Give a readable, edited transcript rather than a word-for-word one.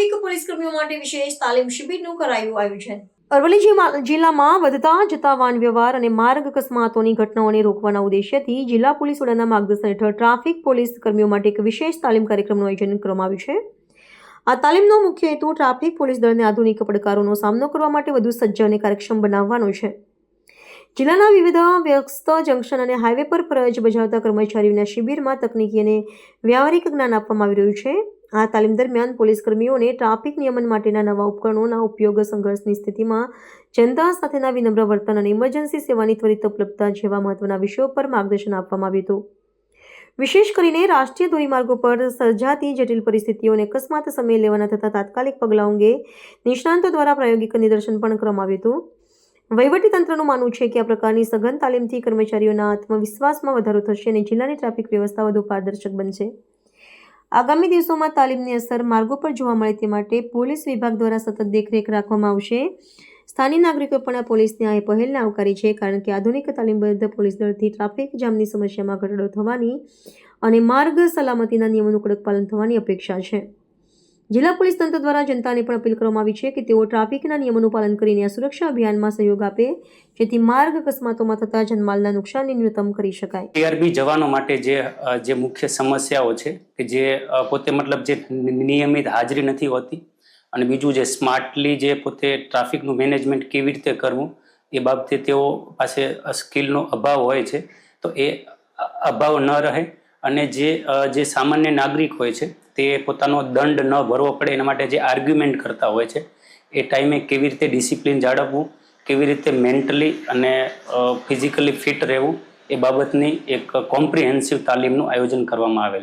Traffic police કર્મીઓ માટે વિશેષ તાલીમ શિબિરનું કરાયું આયોજન। અરવલ્લી જિલ્લામાં વધતા જતા વાહન વ્યવહાર અને માર્ગ અકસ્માતોની ઘટનાઓને રોકવાના ઉદ્દેશ્યથી જિલ્લા પોલીસ વડાના માર્ગદર્શન હેઠળ ટ્રાફિક પોલીસ કર્મીઓ માટે એક વિશેષ તાલીમ કાર્યક્રમનું આયોજન કરવામાં આવ્યું છે। આ તાલીમનો મુખ્ય હેતુ ટ્રાફિક પોલીસ દળને આધુનિક પડકારોનો સામનો કરવા માટે વધુ સજ્જ અને કાર્યક્ષમ બનાવવાનો છે। જિલ્લાના વિવિધ વ્યસ્ત જંકશન અને હાઈવે પર ફરજ બજાવતા કર્મચારીઓના શિબિરમાં તકનીકી અને વ્યવહારિક જ્ઞાન આપવામાં આવી રહ્યું છે। આ તાલીમ દરમિયાન પોલીસ કર્મીઓને ટ્રાફિક નિયમન માટેના નવા ઉપકરણોના ઉપયોગ, સંઘર્ષની સ્થિતિમાં જનતા સાથેના વિનમ્ર વર્તન અને ઇમરજન્સી સેવાની ત્વરિત ઉપલબ્ધતા જેવા મહત્વના વિષયો પર માર્ગદર્શન આપવામાં આવ્યું હતું। વિશેષ કરીને રાષ્ટ્રીય ધોરીમાર્ગો પર સર્જાતી જટિલ પરિસ્થિતિઓ અને અકસ્માત સમયે લેવાના થતા તાત્કાલિક પગલાં અંગે નિષ્ણાંતો દ્વારા પ્રાયોગિક નિદર્શન પણ કરવામાં આવ્યું હતું। વહીવટીતંત્રનું માનવું છે કે આ પ્રકારની સઘન તાલીમથી કર્મચારીઓના આત્મવિશ્વાસમાં વધારો થશે અને જિલ્લાની ટ્રાફિક વ્યવસ્થા વધુ પારદર્શક બનશે। આગામી દિવસોમાં તાલીમની અસર માર્ગો પર જોવા મળે તે માટે પોલીસ વિભાગ દ્વારા સતત દેખરેખ રાખવામાં આવશે। સ્થાનિક નાગરિકો પણ આ પોલીસની આ પહેલને આવકારી છે, કારણ કે આધુનિક તાલીમબદ્ધ પોલીસ દળથી ટ્રાફિક જામની સમસ્યામાં ઘટાડો થવાની અને માર્ગ સલામતીના નિયમોનું કડક પાલન થવાની અપેક્ષા છે। જિલ્લા પોલીસ તંત્ર દ્વારા જનતાને પણ અપીલ કરવામાં આવી છે કે તેઓ ટ્રાફિકના નિયમોનું પાલન કરીને આ સુરક્ષા અભિયાનમાં સહયોગ આપે, જેથી માર્ગ અકસ્માતોમાં થતા જનમાલના નુકસાનને ન્યૂનતમ કરી શકાય। ટીઆરબી જવાનો માટે જે મુખ્ય સમસ્યાઓ છે કે જે પોતે મતલબ જે નિયમિત હાજરી નથી હોતી, અને બીજું જે સ્માર્ટલી જે પોતે ટ્રાફિકનું મેનેજમેન્ટ કેવી રીતે કરવું એ બાબતે તેઓ પાસે સ્કિલનો અભાવ હોય છે, તો એ અભાવ ન રહે અને જે સામાન્ય નાગરિક હોય છે તે પોતાનો દંડ ન ભરવો પડે એના માટે જે આર્ગ્યુમેન્ટ કરતા હોય છે એ ટાઈમે કેવી રીતે ડિસિપ્લિન જાળવવું, કેવી રીતે મેન્ટલી અને ફિઝિકલી ફિટ રહેવું એ બાબતની એક કોમ્પ્રિહેન્સિવ તાલીમનું આયોજન કરવામાં આવેલ છે।